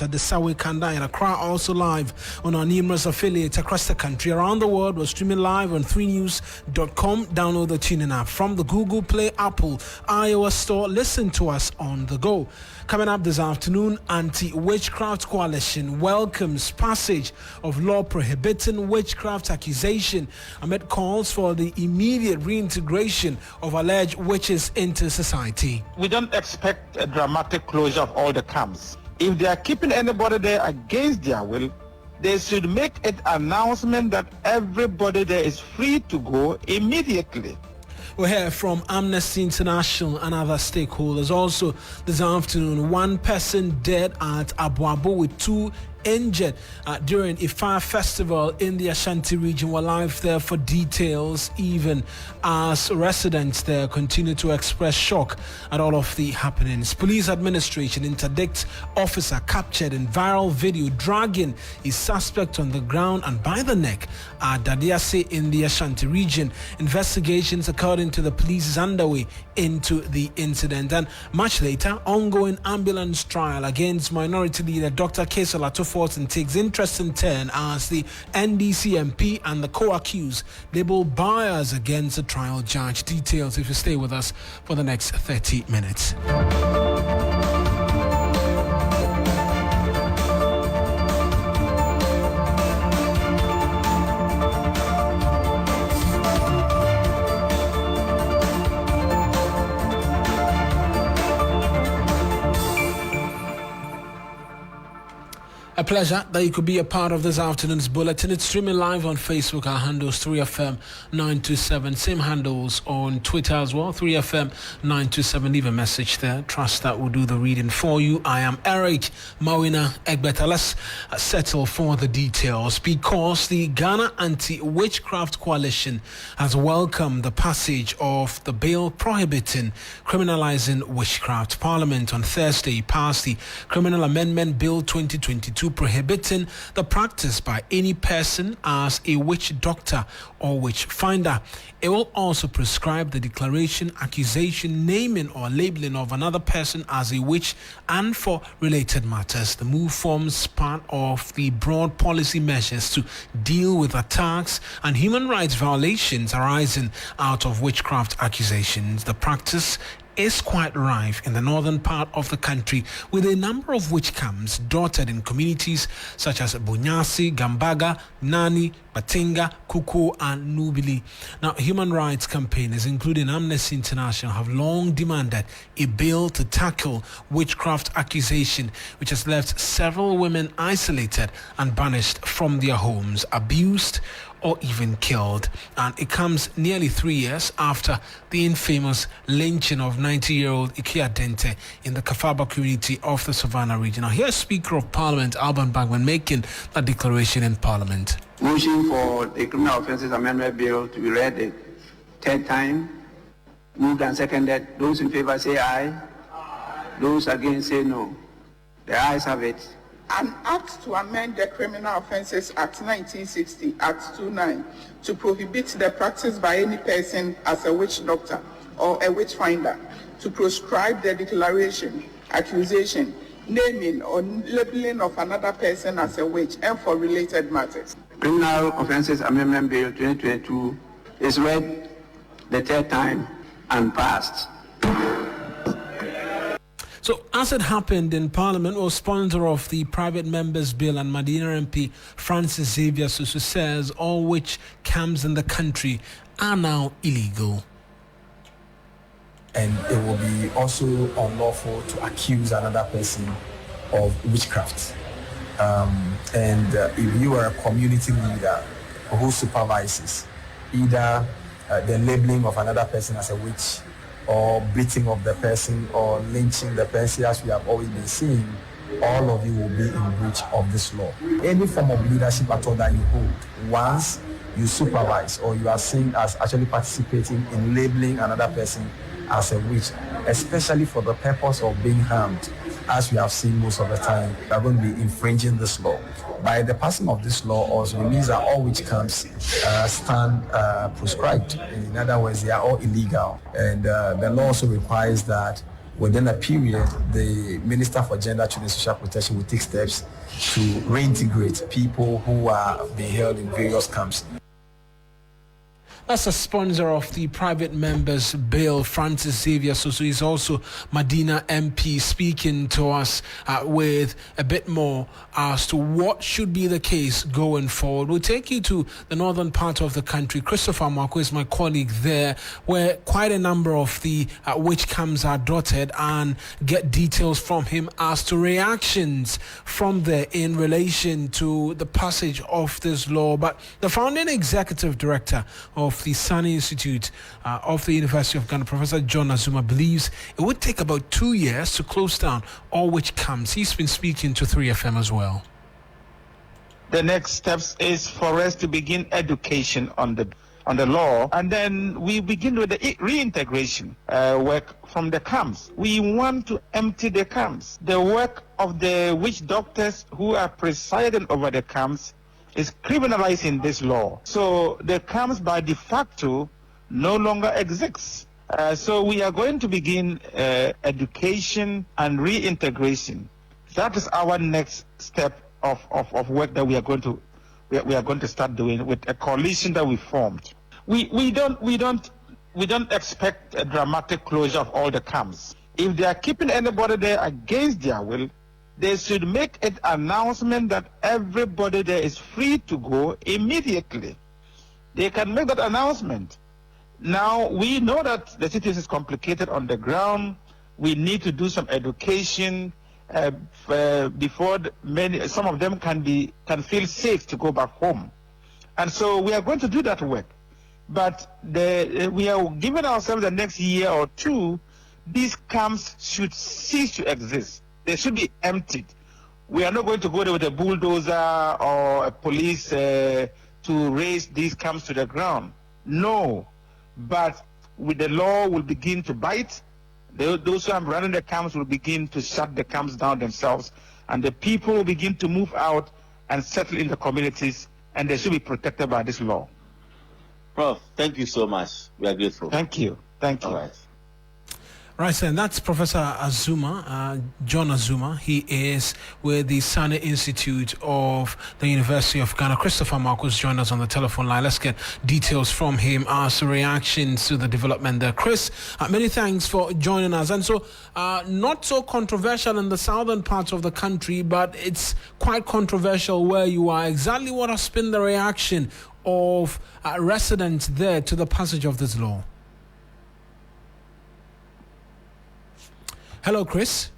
at the Sawe Kanda in Accra, also live on our numerous affiliates across the country. Around the world, we're streaming live on 3news.com. Download the TuneIn app from the Google Play, Apple, iOS store. Listen to us on the go. Coming up this afternoon, Anti-Witchcraft Coalition welcomes passage of law prohibiting witchcraft accusation amid calls for the immediate reintegration of alleged witches into society. We don't expect a dramatic closure of all the camps. If they are keeping anybody there against their will, they should make an announcement that everybody there is free to go immediately. We'll hear from Amnesty International and other stakeholders. Also this afternoon, one person dead at Aborampah with two injured during a fire festival in the Ashanti region. We're live there for details, even as residents there continue to express shock at all of the happenings. Police administration interdicts officer captured in viral video dragging a suspect on the ground and by the neck at Dadiase in the Ashanti region. Investigations, according to the police, is underway into the incident. And much later, ongoing ambulance trial against minority leader Dr. Kesola and takes interesting turn as the NDC MP and the co-accused label bias against the trial judge. Details if you stay with us for the next 30 minutes. A pleasure that you could be a part of this afternoon's bulletin. It's streaming live on Facebook. Our handles 3FM 927. Same handles on Twitter as well. 3FM 927. Leave a message there. Trust that will do the reading for you. I am Eric Mawuena Egbeta. Let's settle for the details because the Ghana Anti-Witchcraft Coalition has welcomed the passage of the bill prohibiting criminalizing witchcraft. Parliament on Thursday passed the Criminal Amendment Bill 2022 prohibiting the practice by any person as a witch doctor or witch finder. It will also prescribe the declaration, accusation, naming or labeling of another person as a witch and for related matters. The move forms part of the broad policy measures to deal with attacks and human rights violations arising out of witchcraft accusations. The practice is quite rife in the northern part of the country, with a number of witch camps dotted in communities such as Bunyasi, Gambaga, Nani, Batinga, Kuku, and Nubili. Now, human rights campaigners, including Amnesty International, have long demanded a bill to tackle witchcraft accusation, which has left several women isolated and banished from their homes, abused, or even killed. And it comes nearly 3 years after the infamous lynching of 90-year-old Ikia Dente in the Kafaba community of the Savannah region. Now, here's Speaker of Parliament Alban Bagman making that declaration in Parliament. Motion for the Criminal Offences Amendment Bill to be read the third time. Moved and seconded. Those in favor say aye. Those against say no. The ayes have it. An act to amend the Criminal Offences Act 1960, Act 29, to prohibit the practice by any person as a witch doctor or a witch finder, to prescribe the declaration, accusation, naming or labeling of another person as a witch and for related matters. Criminal Offences Amendment Bill 2022 is read the third time and passed. So, as it happened in Parliament, was sponsor of the Private Members Bill and Medina MP Francis Xavier Susu says all witch camps in the country are now illegal. And it will be also unlawful to accuse another person of witchcraft. If you are a community leader who supervises either the labeling of another person as a witch, or beating of the person, or lynching the person, as we have always been seeing, all of you will be in breach of this law. Any form of leadership at all that you hold, once you supervise or you are seen as actually participating in labeling another person as a witch, especially for the purpose of being harmed, as we have seen most of the time, we are going to be infringing this law. By the passing of this law also, it means that all witch camps stand proscribed. In other words, they are all illegal. And the law also requires that within a period, the Minister for Gender, Children and Social Protection will take steps to reintegrate people who are being held in various camps. That's a sponsor of the private members bill, Francis Xavier Soso. He's also Medina MP, speaking to us with a bit more as to what should be the case going forward. We'll take you to the northern part of the country. Christopher Marco is my colleague there, where quite a number of the witch camps are dotted, and get details from him as to reactions from there in relation to the passage of this law. But the founding executive director of the Sani Institute of the University of Ghana, Professor John Azuma, believes it would take about 2 years to close down all witch camps. He's been speaking to 3FM as well. The next steps is for us to begin education on the law, and then we begin with the reintegration work from the camps. We want to empty the camps. The work of the witch doctors who are presiding over the camps is criminalized in this law. So the camps by de facto no longer exists. So we are going to begin education and reintegration. That is our next step of work that we are going to start doing with a coalition that we formed. We don't expect a dramatic closure of all the camps. If they are keeping anybody there against their will, they should make an announcement that everybody there is free to go immediately. They can make that announcement. Now, we know that the situation is complicated on the ground. We need to do some education before some of them can feel safe to go back home. And so we are going to do that work. But we are giving ourselves the next year or two. These camps should cease to exist. They should be emptied. We are not going to go there with a bulldozer or a police to raise these camps to the ground. No. But with the law will begin to bite. Those who are running the camps will begin to shut the camps down themselves. And the people will begin to move out and settle in the communities. And they should be protected by this law. Prof, thank you so much. We are grateful. Thank you. Thank you. All right. Right, and that's Professor Azuma, John Azuma. He is with the Sani Institute of the University of Ghana. Christopher Marcos joined us on the telephone line. Let's get details from him as reactions to the development there. Chris, many thanks for joining us. And so, not so controversial in the southern parts of the country, but it's quite controversial where you are. Exactly what has been the reaction of residents there to the passage of this law? Hello, Chris.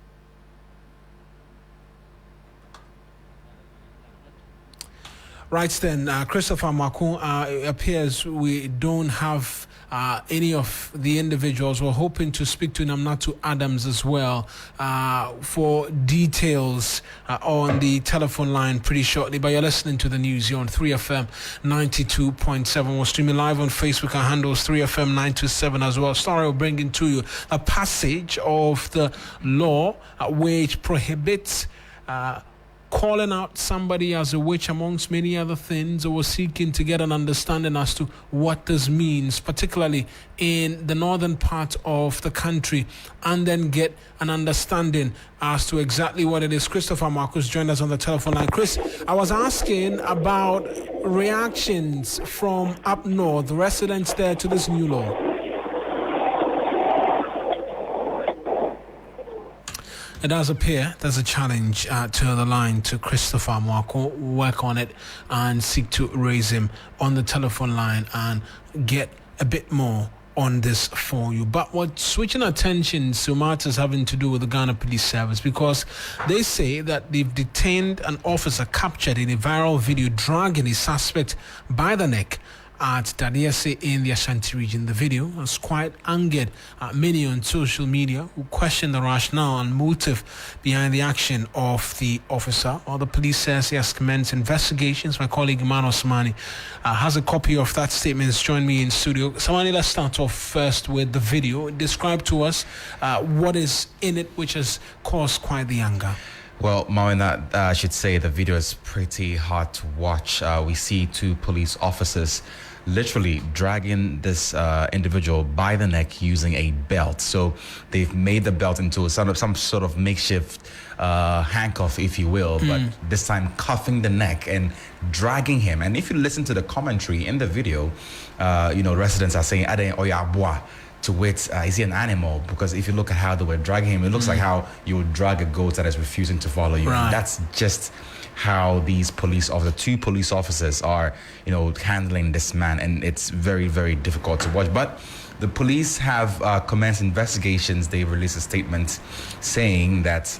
Right then, Christopher Marco, it appears we don't have any of the individuals. We're hoping to speak to Namnatu Adams as well for details on the telephone line pretty shortly. But you're listening to the news here on 3FM 92.7. We're streaming live on Facebook. Our handles 3FM 927 as well. Sorry, we're bringing to you a passage of the law which prohibits calling out somebody as a witch, amongst many other things. Or seeking to get an understanding as to what this means, particularly in the northern part of the country, and then get an understanding as to exactly what it is. Christopher Marcos joined us on the telephone line. Chris, I was asking about reactions from up north, residents there, to this new law. It does appear there's a challenge to the line to Christopher Marco. Work on it and seek to raise him on the telephone line and get a bit more on this for you. But we're switching attention to matters having to do with the Ghana Police Service, because they say that they've detained an officer captured in a viral video dragging a suspect by the neck at Dadiese in the Ashanti region. The video has quite angered many on social media, who question the rationale and motive behind the action of the officer. Or the police says he has commenced investigations. My colleague Emmanuel Samani has a copy of that statement. He's joined me in studio. Samani, let's start off first with the video. Describe to us what is in it which has caused quite the anger. Well, Mawuena, I should say the video is pretty hard to watch. We see two police officers literally dragging this individual by the neck using a belt. So they've made the belt into some sort of makeshift handcuff, if you will, but this time cuffing the neck and dragging him. And if you listen to the commentary in the video, residents are saying, "Ade oyabwa," to which is he an animal? Because if you look at how they were dragging him, it looks like how you would drag a goat that is refusing to follow you. Right. And that's just how these two police officers are, handling this man, and it's very, very difficult to watch. But the police have commenced investigations. They released a statement saying that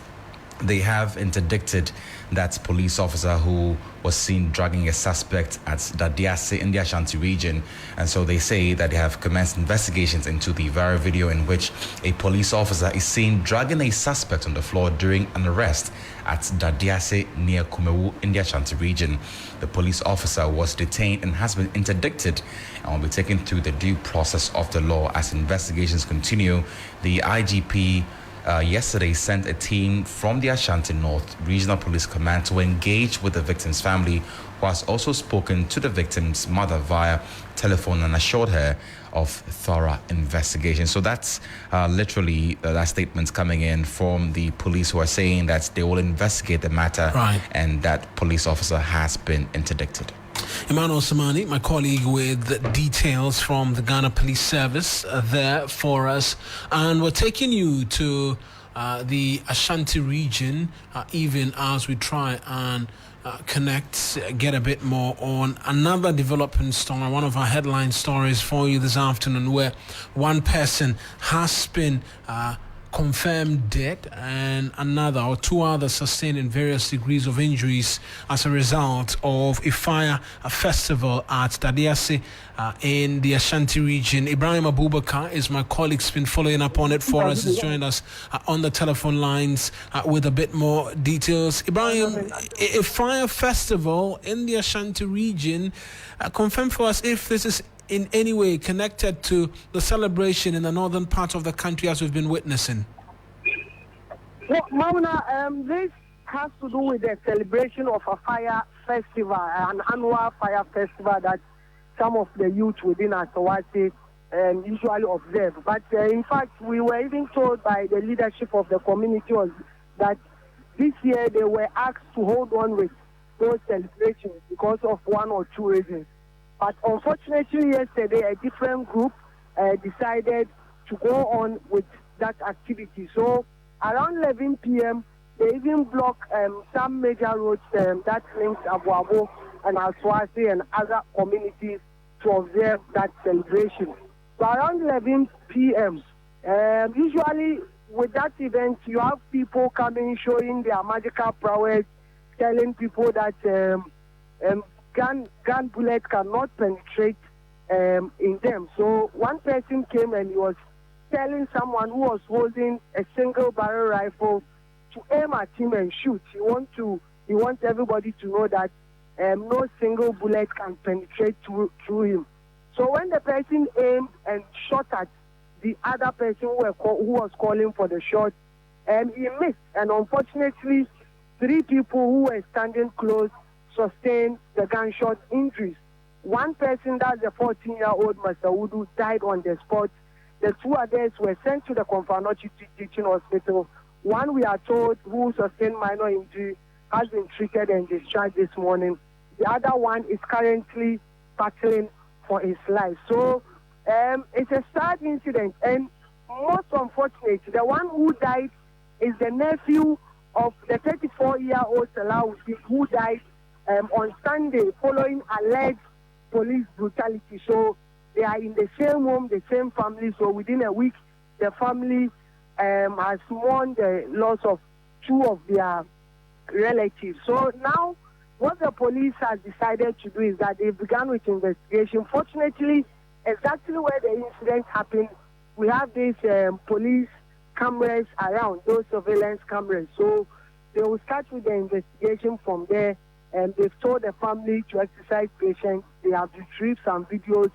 they have interdicted that police officer who was seen dragging a suspect at Dadiase in the Ashanti region. And so they say that they have commenced investigations into the viral video in which a police officer is seen dragging a suspect on the floor during an arrest at Dadiase near Kumewu in the Ashanti region. The police officer was detained and has been interdicted and will be taken through the due process of the law as investigations continue. The IGP yesterday sent a team from the Ashanti North Regional Police Command to engage with the victim's family, who has also spoken to the victim's mother via telephone and assured her of thorough investigation. So that's literally that statement coming in from the police, who are saying that they will investigate the matter, right, and that police officer has been interdicted. Emmanuel Samani, my colleague, with details from the Ghana Police Service there for us. And we're taking you to the Ashanti region, even as we try and connect, get a bit more on another developing story, one of our headline stories for you this afternoon, where one person has been confirmed dead and another or two others sustaining various degrees of injuries as a result of a fire festival at Dadiase in the Ashanti region. Ibrahim Abubakar is my colleague, has been following up on it for us. He's joined us on the telephone lines with a bit more details. Ibrahim, a fire festival in the Ashanti region. Confirm for us if this is in any way connected to the celebration in the northern part of the country as we've been witnessing. Well, Mawuena, this has to do with the celebration of a fire festival, an annual fire festival that some of the youth within Asawase usually observe. But in fact, we were even told by the leadership of the community that this year they were asked to hold on with those celebrations because of one or two reasons. But unfortunately, yesterday, a different group decided to go on with that activity. So around 11 p.m., they even blocked some major roads that links Aborampah and Asawase and other communities to observe that celebration. So around 11 p.m., usually with that event, you have people coming, showing their magical prowess, telling people that gun bullets cannot penetrate in them. So one person came and he was telling someone who was holding a single barrel rifle to aim at him and shoot. He wants everybody to know that no single bullet can penetrate through him. So when the person aimed and shot at the other person who was calling for the shot, he missed. And unfortunately, 3 people who were standing close sustained the gunshot injuries. One person, that's a 14-year-old Mensah, died on the spot. The 2 others were sent to the Konfanochi Teaching Hospital. One, we are told, who sustained minor injury, has been treated and discharged this morning. The other one is currently battling for his life. So it's a sad incident, and most unfortunate, the one who died is the nephew of the 34-year-old Salahuddin, who died on Sunday following alleged police brutality. So they are in the same home, the same family. So within a week, the family has mourned the loss of 2 of their relatives. So now what the police has decided to do is that they began with investigation. Fortunately, exactly where the incident happened, we have these police cameras around, those surveillance cameras. So they will start with the investigation from there. And they've told the family to exercise patience. They have retrieved some videos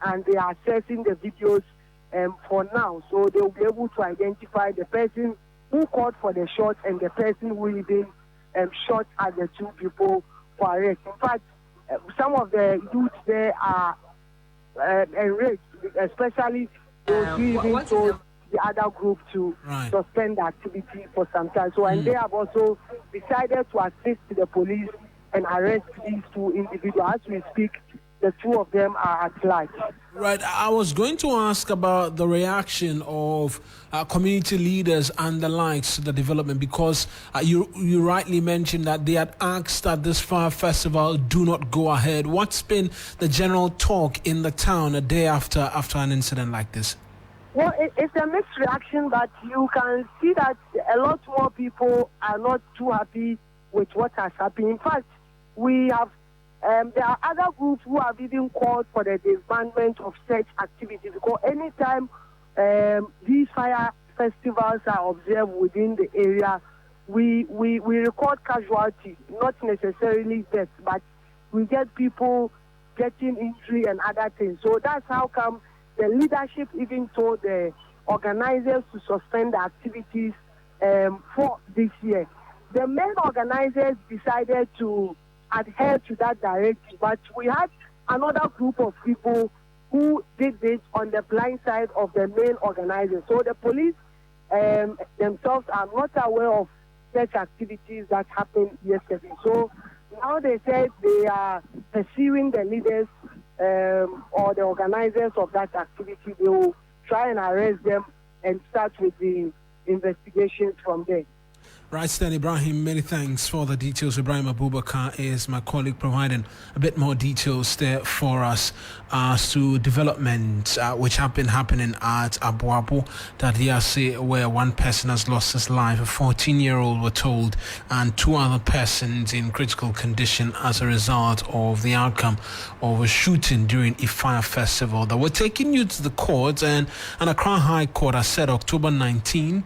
and they are assessing the videos for now. So they will be able to identify the person who called for the shot and the person who even shot at the 2 people for arrest. In fact, some of the youths there are enraged, especially those who even told the other group to suspend the activity for some time. So, and they have also decided to assist the police and arrest these two individuals. As we speak, the two of them are at large. Right. I was going to ask about the reaction of community leaders and the likes to the development, because you rightly mentioned that they had asked that this fire festival do not go ahead. What's been the general talk in the town a day after an incident like this? Well, it's a mixed reaction, but you can see that a lot more people are not too happy with what has happened. In fact, we have there are other groups who have even called for the disbandment of such activities, because anytime these fire festivals are observed within the area, we record casualties, not necessarily deaths, but we get people getting injury and other things. So that's how come the leadership even told the organizers to suspend the activities for this year. The main organizers decided to adhere to that directive, but we had another group of people who did this on the blind side of the main organizers. So the police themselves are not aware of such activities that happened yesterday. So now they said they are pursuing the leaders or the organizers of that activity. They will try and arrest them and start with the investigations from there. Right, Stan Ibrahim, many thanks for the details. Ibrahim Abubakar is my colleague, providing a bit more details there for us as to developments which have been happening at Aborampah, that DRC, where one person has lost his life, a 14-year-old we're told, and two other persons in critical condition as a result of the outcome of a shooting during a fire festival. That we're taking you to the courts, and Accra High Court has set October 19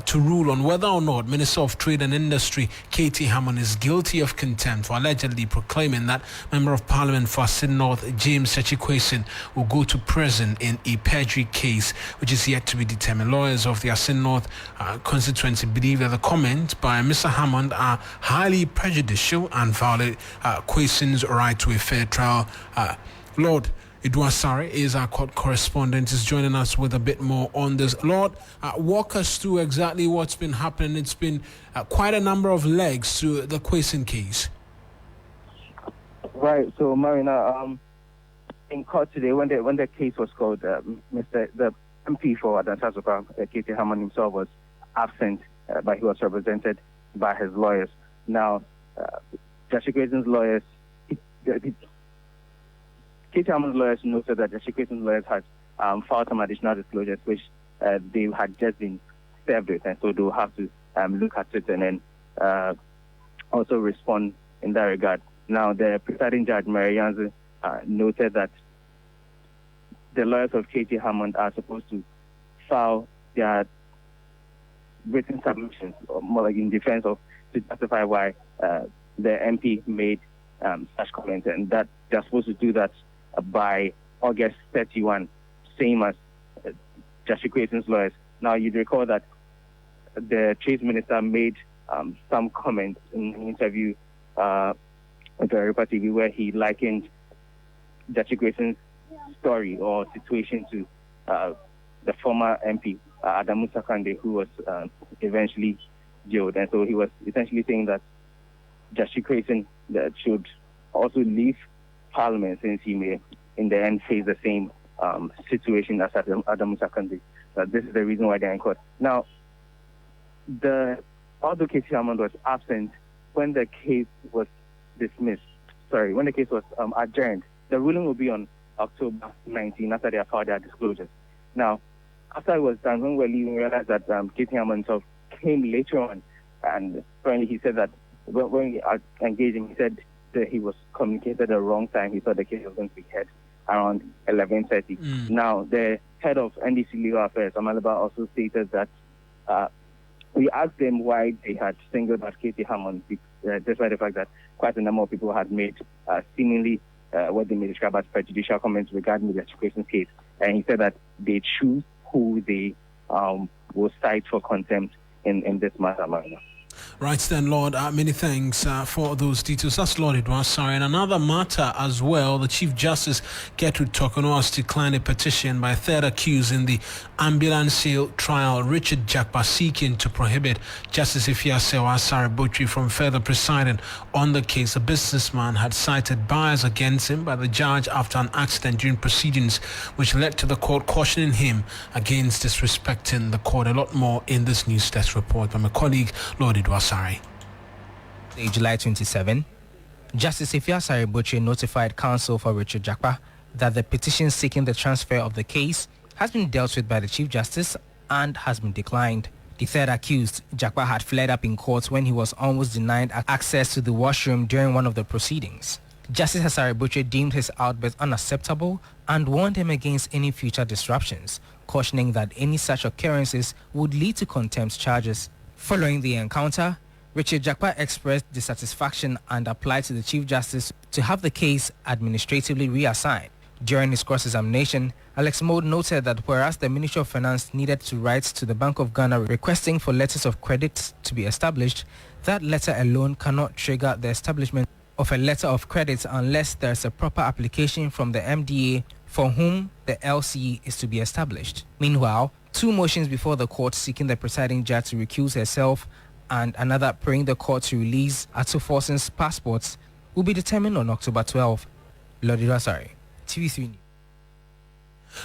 to rule on whether or not Minister of Trade and Industry Katie Hammond is guilty of contempt for allegedly proclaiming that Member of Parliament for Asin North James Sechikwesin will go to prison in a perjury case which is yet to be determined. Lawyers of the Asin North constituency believe that the comments by Mr. Hammond are highly prejudicial and violate Kwesin's right to a fair trial. Lord Idwasare is our court correspondent, is joining us with a bit more on this. Lord, walk us through exactly what's been happening. It's been quite a number of legs to the Kwesin case. Right. So, Mawuena, in court today, when the case was called, the MP for Adantasoka, Katie Hammond himself, was absent, but he was represented by his lawyers. Now, Judge Kwesin's lawyers, Katie Hammond's lawyers noted that Judge Kwesin's lawyers had filed some additional disclosures, which they had just been served with, and so they'll have to look at it and then also respond in that regard. Now, the presiding judge, Mary Yanzi, noted that the lawyers of Katie Hammond are supposed to file their written submissions, or more like in defense of, to justify why the MP made such comments, and that they're supposed to do that by August 31, same as Judge Kwesin's lawyers. Now, you'd recall that the Trade Minister made some comments in an interview with Aborampah TV where he likened Judge Kwesin's story or situation to the former MP, Adamu Sakande, who was eventually jailed. And so he was essentially saying that Judge Kwesin should also leave Parliament, since he may in the end face the same situation as Adamu Sakande. This is the reason why they're in court. Now, although Katie Hammond was absent when the case was when the case was adjourned, the ruling will be on October 19 after they have filed their disclosures. Now, after it was done, when we were leaving, we realized that Katie Hammond himself came later on, and apparently he said that when we engaged him, he said that he was communicated the wrong time. He thought the case was going to be heard around 11:30. Now, the head of NDC Legal Affairs, Amalaba, also stated that we asked them why they had singled out Katie Hammond, despite the fact that quite a number of people had made seemingly what they may describe as prejudicial comments regarding the Judge Kwesin's case. And he said that they choose who they will cite for contempt in this matter. Right then, Lord, many thanks for those details. That's Lord Edward. Sorry. And another matter as well, the Chief Justice Gertrude Tokono has declined a petition by a third accused in the ambulance sale trial, Richard Jakpa, seeking to prohibit Justice Ifiasewa Asare-Botry from further presiding on the case. The businessman had cited bias against him by the judge after an accident during proceedings, which led to the court cautioning him against disrespecting the court. A lot more in this news desk report by my colleague, Lord Edward. July 27, Justice Asare-Botry notified counsel for Richard Jakpa that the petition seeking the transfer of the case has been dealt with by the Chief Justice and has been declined. The third accused, Jakpa, had fled up in court when he was almost denied access to the washroom during one of the proceedings. Justice Asare-Botry deemed his outburst unacceptable and warned him against any future disruptions, cautioning that any such occurrences would lead to contempt charges. Following the encounter, Richard Jakpa expressed dissatisfaction and applied to the Chief Justice to have the case administratively reassigned. During his cross-examination, Alex Mode noted that whereas the Ministry of Finance needed to write to the Bank of Ghana requesting for letters of credit to be established, that letter alone cannot trigger the establishment of a letter of credit unless there is a proper application from the MDA for whom the LCE is to be established. Meanwhile, two motions before the court seeking the presiding judge to recuse herself and another praying the court to release Atu Forson's passports will be determined on October 12. Lord Idwasari, TV3 News.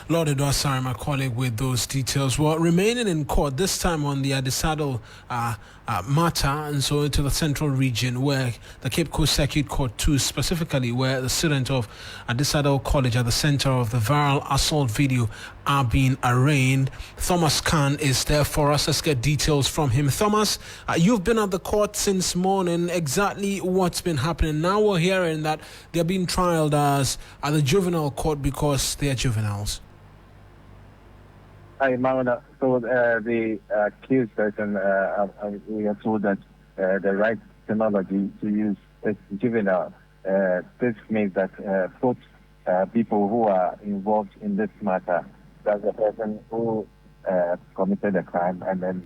Lord Edward, my colleague, with those details. Well, remaining in court, this time on the Adisado matter, and so into the central region where the Cape Coast Circuit Court 2, specifically where the student of Adisado College at the center of the viral assault video are being arraigned. Thomas Khan is there for us. Let's get details from him. Thomas, you've been at the court since morning. Exactly what's been happening? Now we're hearing that they're being trialed as at the juvenile court because they are juveniles. Hi, Mawuena. So the accused person, we are told that the right technology to use is juvenile. This means that both people who are involved in this matter, that's the person who committed the crime, and then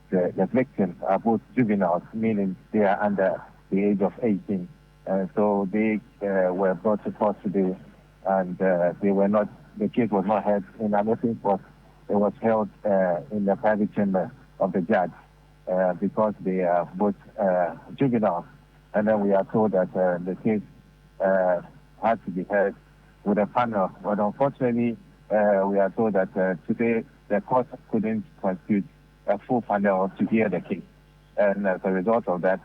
the victims are both juveniles, meaning they are under the age of 18. So they were brought to court today, and they were not. The case was not heard in an open court. It was held in the private chamber of the judge because they are both juveniles. And then we are told that the case had to be heard with a panel. But unfortunately, we are told that today the court couldn't constitute a full panel to hear the case. And as a result of that,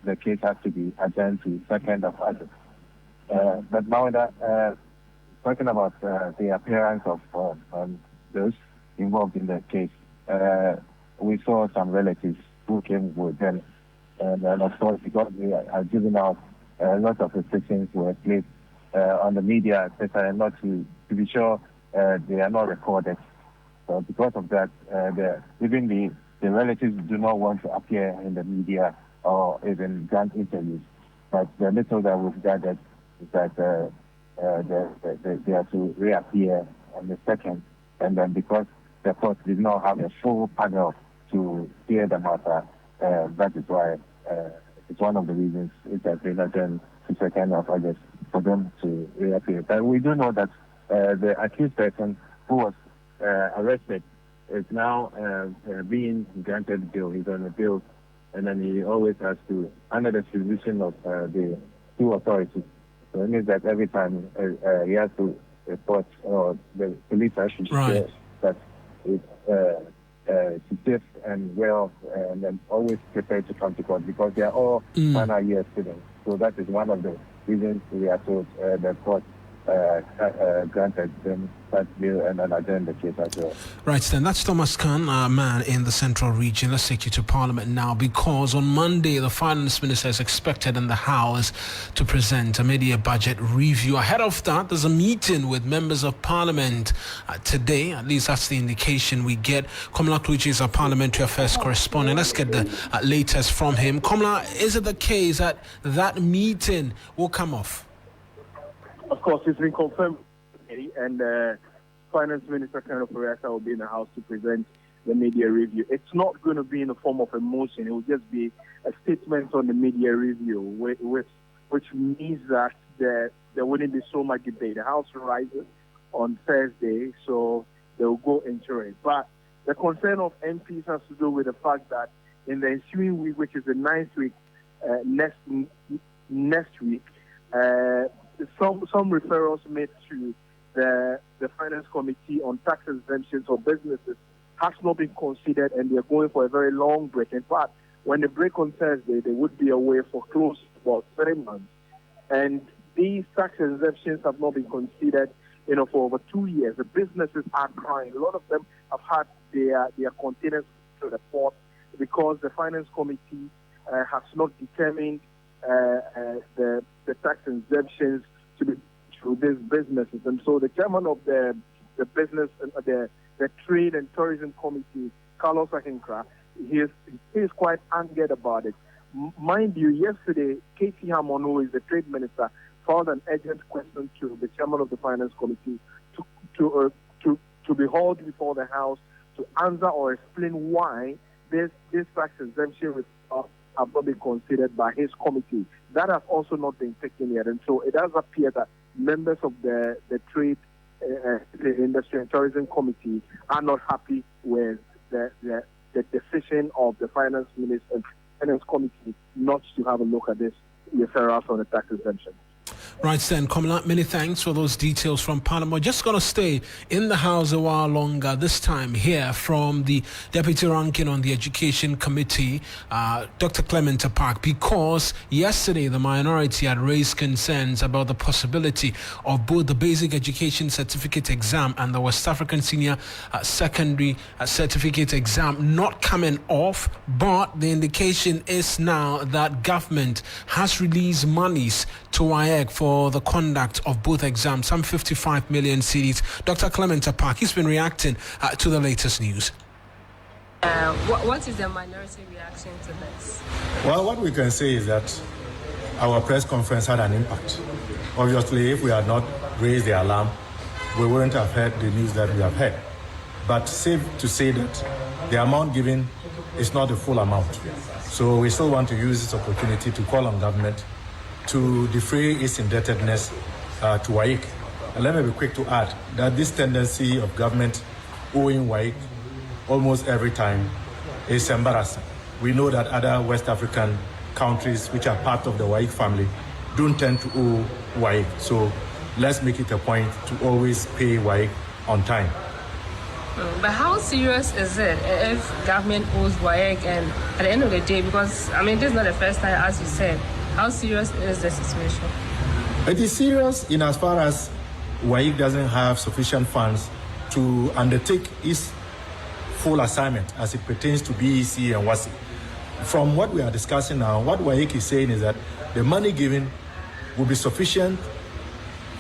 the case has to be adjourned to 2nd of August. But Mawuena, talking about the appearance of those involved in the case, we saw some relatives who came with them. And of course, because they are juveniles, a lot of restrictions were placed on the media, etc., not to be sure they are not recorded. So because of that, even the relatives do not want to appear in the media or even grant interviews. But the little that we've gathered is that they are to reappear on the 2nd. And then because the court did not have a full panel to hear the matter, that is why it's one of the reasons it has been adjourned to 2nd of August for them to reappear. But we do know that the accused person who was arrested is now being granted bail. He's on a bail, and then he always has to, under the supervision of the two authorities. So it means that every time he has to report, or the police has to share that it's safe and well, and then always prepared to come to court because they are all final year students. So that is one of the reasons we are told the court granted them that bill and then adjourned the case as well. Right then, that's Thomas Khan, man in the central region. Let's take you to Parliament now, because on Monday the Finance Minister is expected in the House to present a mid-year budget review. Ahead of that, there's a meeting with members of Parliament today. At least that's the indication we get. Komla Kluchi is our Parliamentary Affairs correspondent. Let's get the latest from him. Komla, is it the case that that meeting will come off? Of course, it's been confirmed, and Finance Minister Kenneth Oryaka will be in the House to present the media review. It's not going to be in the form of a motion. It will just be a statement on the media review, which means that there wouldn't be so much debate. The House rises on Thursday, so they will go into it. But the concern of MPs has to do with the fact that in the ensuing week, which is the 9th week, next week, some referrals made to the Finance Committee on tax exemptions for businesses has not been considered, and they're going for a very long break. In fact, when they break on Thursday, they would be away for close to about 3 months. And these tax exemptions have not been considered, for over 2 years. The businesses are crying. A lot of them have had their containers to the port because the Finance Committee has not determined the tax exemptions to be through these businesses. And so the chairman of the business, the Trade and Tourism Committee, Carlos Ahinkra, he is quite angered about it. Mind you, yesterday, Katie Hammond, who is the trade minister, filed an urgent question to the chairman of the Finance Committee to be hauled before the House to answer or explain why this tax exemption have not been considered by his committee. That has also not been taken yet. And so it does appear that members of the Trade, the Industry and Tourism Committee are not happy with the decision of the Finance Minister and Finance Committee not to have a look at this referral on the tax exemption. Right then, Komala, many thanks for those details from Parliament. Just going to stay in the House a while longer, this time here from the Deputy Ranking on the Education Committee, Dr. Clement Park, because yesterday the minority had raised concerns about the possibility of both the Basic Education Certificate exam and the West African Senior Secondary Certificate exam not coming off, but the indication is now that government has released monies to WAEC for the conduct of both exams, some 55 million cedis. Dr. Clement Park, he's been reacting to the latest news. What is the minority reaction to this? Well, what we can say is that our press conference had an impact. Obviously, if we had not raised the alarm, we wouldn't have heard the news that we have heard. But safe to say that the amount given is not the full amount. So we still want to use this opportunity to call on government to defray its indebtedness to WAEC. And let me be quick to add that this tendency of government owing WAEC almost every time is embarrassing. We know that other West African countries which are part of the WAEC family don't tend to owe WAEC. So let's make it a point to always pay WAEC on time. But how serious is it if government owes WAEC, and at the end of the day, because this is not the first time, as you said, how serious is the situation? It is serious in as far as WAEC doesn't have sufficient funds to undertake its full assignment as it pertains to BEC and WASI. From what we are discussing now, what WAEC is saying is that the money given will be sufficient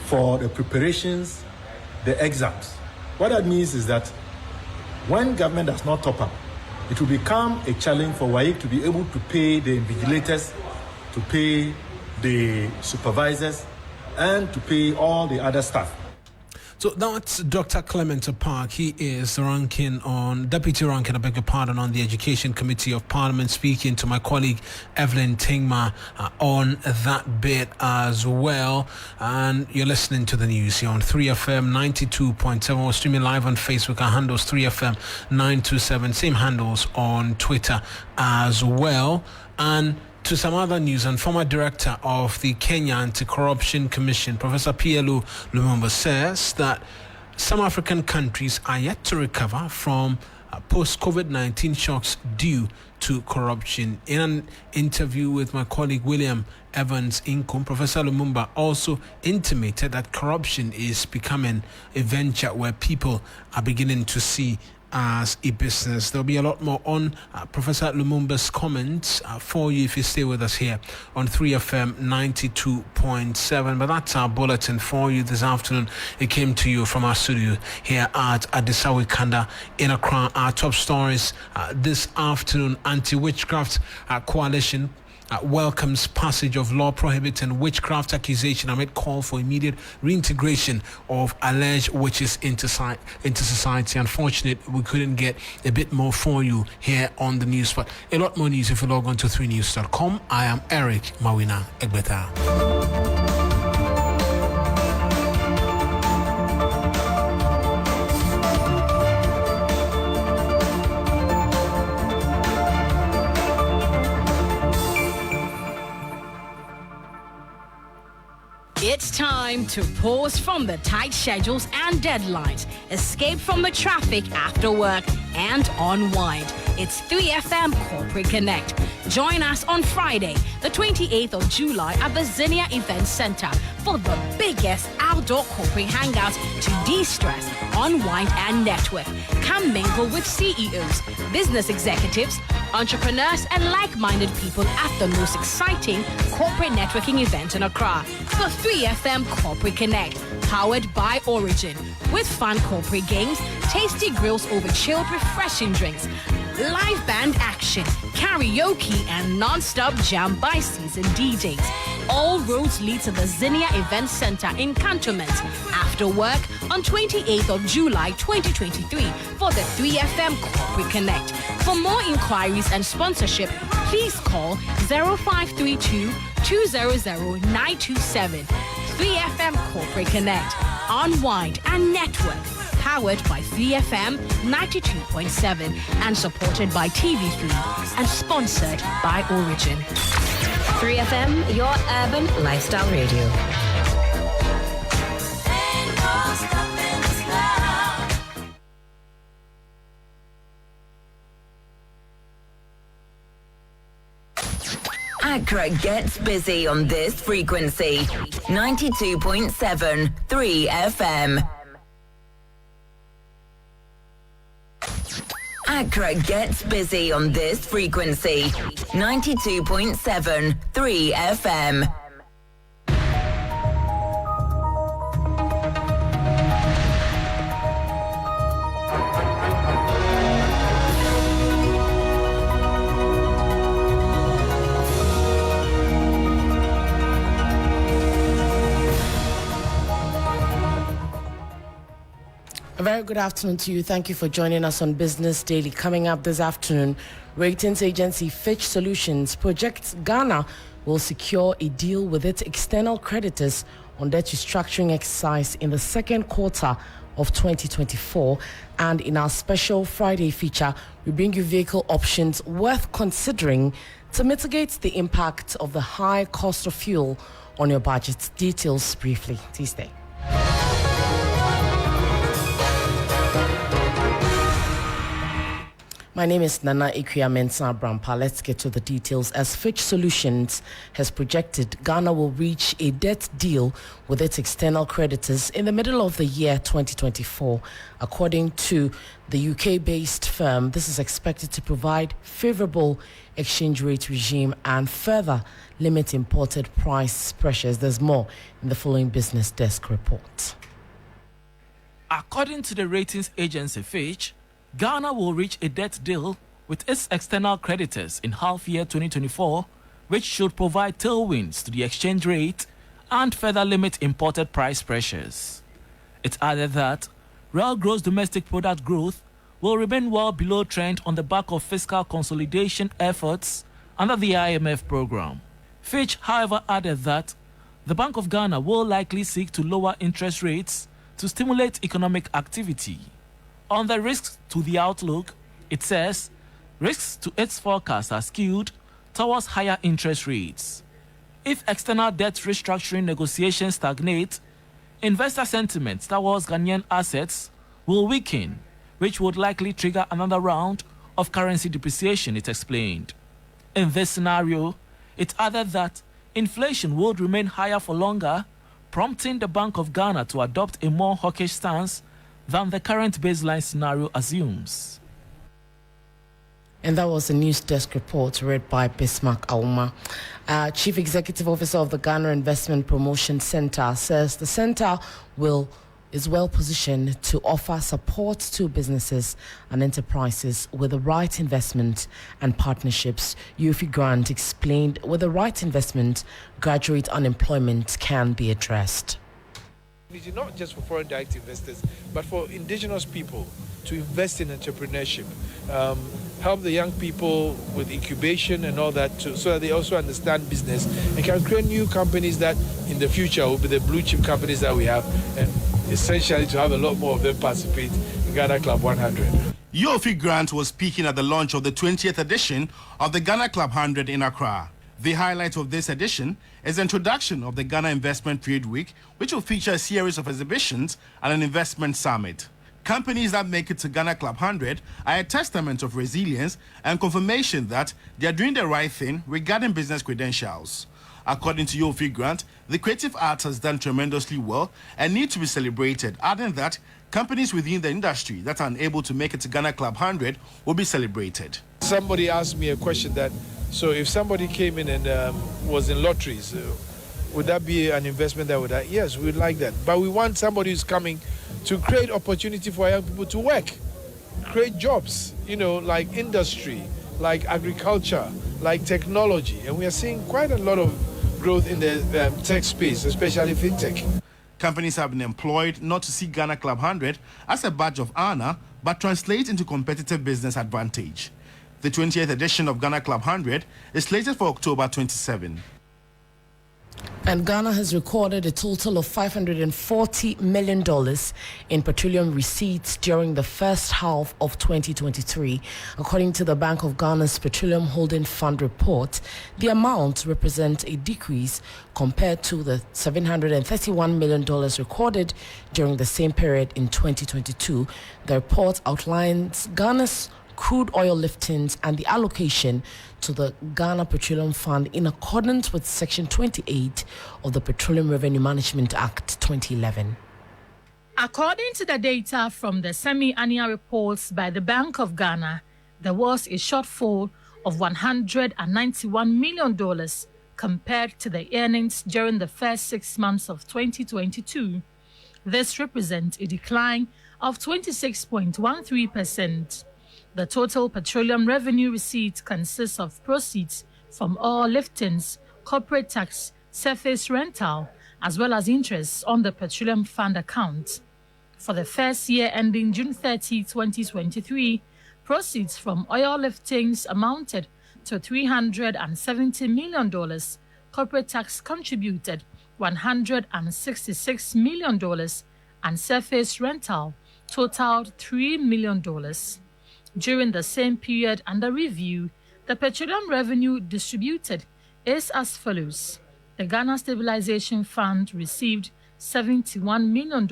for the preparations, the exams. What that means is that when government does not top up, it will become a challenge for WAEC to be able to pay the invigilators, to pay the supervisors, and to pay all the other staff. So that's Dr. Clement Park. He is Deputy Ranking, on the Education Committee of Parliament, speaking to my colleague Evelyn Tingma on that bit as well. And you're listening to the news here on 3FM 92.7. We're streaming live on Facebook. Our handles 3FM 927. Same handles on Twitter as well. And to some other news, and former director of the Kenya Anti-Corruption Commission, Professor PLO Lumumba, says that some African countries are yet to recover from post-COVID-19 shocks due to corruption. In an interview with my colleague William Evans Inkum, Professor Lumumba also intimated that corruption is becoming a venture where people are beginning to see as a business. There'll be a lot more on Professor Lumumba's comments for you if you stay with us here on 3FM 92.7. But that's our bulletin for you this afternoon. It came to you from our studio here at Adisawe Kanda in Accra. Our top stories this afternoon: anti-witchcraft coalition welcomes passage of law prohibiting witchcraft accusation amid call for immediate reintegration of alleged witches into society. Unfortunately, we couldn't get a bit more for you here on the news, but a lot more news if you log on to 3news.com. I am Eric Mawuena Egbeta. It's time to pause from the tight schedules and deadlines, escape from the traffic after work, and unwind. It's 3FM Corporate Connect. Join us on Friday, the 28th of July at the Zinnia Event Center for the biggest outdoor corporate hangout to de-stress, unwind, and network. Come mingle with CEOs, business executives, entrepreneurs, and like-minded people at the most exciting corporate networking event in Accra. The 3FM Corporate Connect, powered by Origin, with fun corporate games, tasty grills over chilled, refreshing drinks, live band action, karaoke, and non-stop jam by seasoned DJs. All roads lead to the Zinnia Event Center in Cantonment after work on 28th of July 2023 for the 3FM Corporate Connect. For more inquiries and sponsorship, please call 0532 200 927. 3FM Corporate Connect. Unwind and network. Powered by 3FM 92.7 and supported by TV3 and sponsored by Origin. 3FM, your urban lifestyle radio. Accra gets busy on this frequency. 92.7 3FM. Accra gets busy on this frequency. 92.7 3FM. A very good afternoon to you. Thank you for joining us on Business Daily. Coming up this afternoon, ratings agency Fitch Solutions projects Ghana will secure a deal with its external creditors on debt restructuring exercise in the second quarter of 2024. And in our special Friday feature, we bring you vehicle options worth considering to mitigate the impact of the high cost of fuel on your budget. Details briefly. Please stay. My name is Nana Ikuya Mensah Aborampah. Let's get to the details. As Fitch Solutions has projected, Ghana will reach a debt deal with its external creditors in the middle of the year 2024. According to the UK-based firm, this is expected to provide favorable exchange rate regime and further limit imported price pressures. There's more in the following Business Desk report. According to the ratings agency Fitch, Ghana will reach a debt deal with its external creditors in half year 2024, which should provide tailwinds to the exchange rate and further limit imported price pressures. It added that real gross domestic product growth will remain well below trend on the back of fiscal consolidation efforts under the IMF program. Fitch, however, added that the Bank of Ghana will likely seek to lower interest rates to stimulate economic activity. On the risks to the outlook, it says risks to its forecast are skewed towards higher interest rates. If external debt restructuring negotiations stagnate, investor sentiment towards Ghanaian assets will weaken, which would likely trigger another round of currency depreciation, it explained. In this scenario, it added that inflation would remain higher for longer, prompting the Bank of Ghana to adopt a more hawkish stance than the current baseline scenario assumes. And that was a news desk report read by Bismarck Auma. Chief Executive Officer of the Ghana Investment Promotion Center says the center will is well positioned to offer support to businesses and enterprises with the right investment and partnerships. Yofi Grant explained with the right investment, graduate unemployment can be addressed. Not just for foreign direct investors, but for indigenous people to invest in entrepreneurship, help the young people with incubation and all that, so that they also understand business and can create new companies that in the future will be the blue chip companies that we have, and essentially to have a lot more of them participate in Ghana Club 100. Yofi Grant was speaking at the launch of the 20th edition of the Ghana Club 100 in Accra. The highlight of this edition is the introduction of the Ghana Investment Trade Week, which will feature a series of exhibitions and an investment summit. Companies that make it to Ghana Club 100 are a testament of resilience and confirmation that they are doing the right thing regarding business credentials. According to Yofi Grant, the creative arts has done tremendously well and need to be celebrated, adding that companies within the industry that are unable to make it to Ghana Club 100 will be celebrated. Somebody asked me a question that, so if somebody came in and was in lotteries, would that be an investment that would? Yes, we'd like that. But we want somebody who's coming to create opportunity for young people to work, create jobs, like industry, like agriculture, like technology. And we are seeing quite a lot of growth in the tech space, especially fintech. Companies have been employed not to see Ghana Club 100 as a badge of honor, but translate into competitive business advantage. The 20th edition of Ghana Club 100 is slated for October 27. And Ghana has recorded a total of $540 million in petroleum receipts during the first half of 2023. According to the Bank of Ghana's Petroleum Holding Fund report, the amount represents a decrease compared to the $731 million recorded during the same period in 2022. The report outlines Ghana's crude oil liftings and the allocation to the Ghana Petroleum Fund in accordance with Section 28 of the Petroleum Revenue Management Act 2011. According to the data from the semi-annual reports by the Bank of Ghana, there was a shortfall of $191 million compared to the earnings during the first 6 months of 2022. This represents a decline of 26.13%. The total petroleum revenue receipt consists of proceeds from oil liftings, corporate tax, surface rental, as well as interest on the petroleum fund account. For the first year ending June 30, 2023, proceeds from oil liftings amounted to $370 million. Corporate tax contributed $166 million, and surface rental totaled $3 million. During the same period under review, the petroleum revenue distributed is as follows. The Ghana Stabilization Fund received $71 million,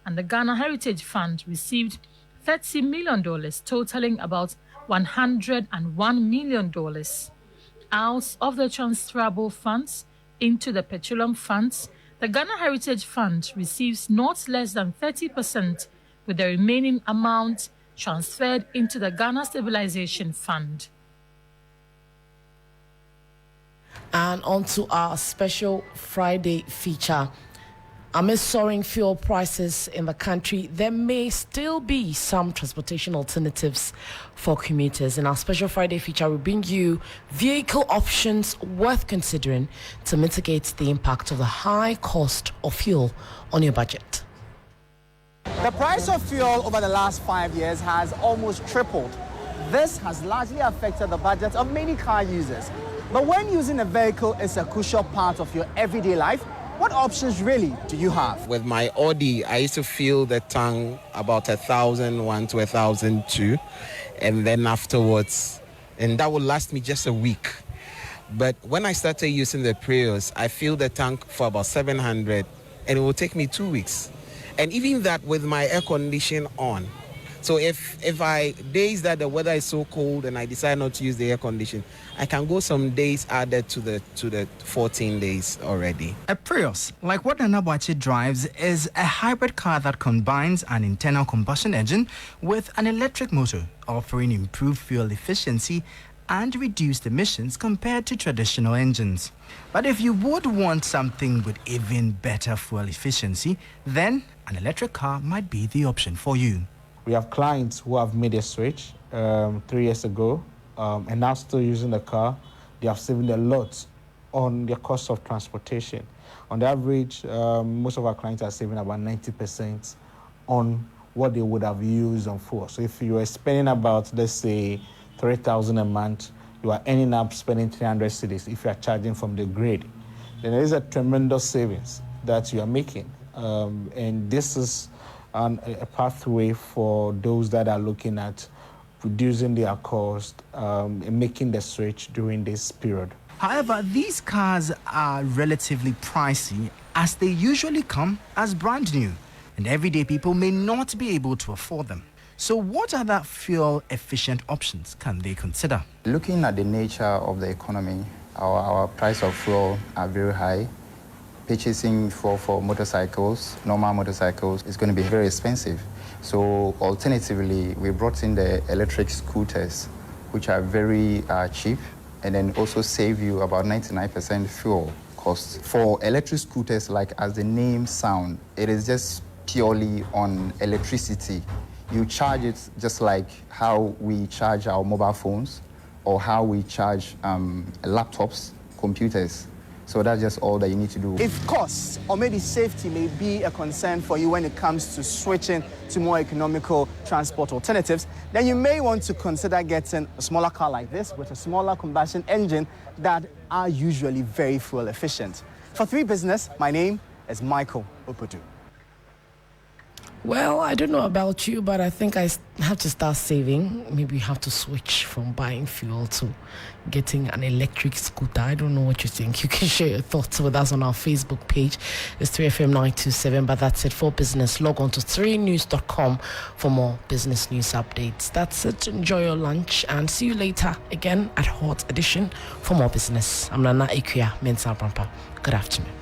and the Ghana Heritage Fund received $30 million, totaling about $101 million. Out of the transferable funds into the petroleum funds, the Ghana Heritage Fund receives not less than 30%, with the remaining amount transferred into the Ghana Stabilization Fund. And on to our special Friday feature. Amid soaring fuel prices in the country, there may still be some transportation alternatives for commuters. In our special Friday feature, we bring you vehicle options worth considering to mitigate the impact of the high cost of fuel on your budget. The price of fuel over the last 5 years has almost tripled. This has largely affected the budget of many car users. But when using a vehicle is a crucial part of your everyday life, what options really do you have? With my Audi, I used to fill the tank about 1,001 to 1,002, and then afterwards, and that would last me just a week. But when I started using the Prius, I filled the tank for about 700, and it will take me 2 weeks. And even that with my air condition on. So if days that the weather is so cold and I decide not to use the air condition, I can go some days added to the 14 days already. A Prius, like what Anabachi drives, is a hybrid car that combines an internal combustion engine with an electric motor, offering improved fuel efficiency and reduced emissions compared to traditional engines. But if you would want something with even better fuel efficiency, then an electric car might be the option for you. We have clients who have made a switch 3 years ago and now still using the car. They have saved a lot on their cost of transportation. On the average, most of our clients are saving about 90% on what they would have used on fuel. So if you were spending about, let's say, 3,000 a month, you are ending up spending 300 cedis if you are charging from the grid. Then there is a tremendous savings that you are making. And this is a pathway for those that are looking at reducing their cost and making the switch during this period. However, these cars are relatively pricey as they usually come as brand new, and everyday people may not be able to afford them. So what other fuel-efficient options can they consider? Looking at the nature of the economy, our price of fuel are very high. Purchasing for motorcycles, normal motorcycles, is going to be very expensive. So alternatively, we brought in the electric scooters, which are very cheap, and then also save you about 99% fuel costs. For electric scooters, like as the name sound, it is just purely on electricity. You charge it just like how we charge our mobile phones or how we charge laptops, computers. So that's just all that you need to do. If costs or maybe safety may be a concern for you when it comes to switching to more economical transport alternatives, then you may want to consider getting a smaller car like this with a smaller combustion engine that are usually very fuel efficient. For 3 Business, my name is Michael Opudu. Well, I don't know about you, but I think I have to start saving. Maybe you have to switch from buying fuel to getting an electric scooter. I don't know what you think. You can share your thoughts with us on our Facebook page. It's 3FM927, but that's it for business. Log on to 3news.com for more business news updates. That's it. Enjoy your lunch and see you later again at Hot Edition for more business. I'm Nana Akua, Mensah Aborampah. Good afternoon.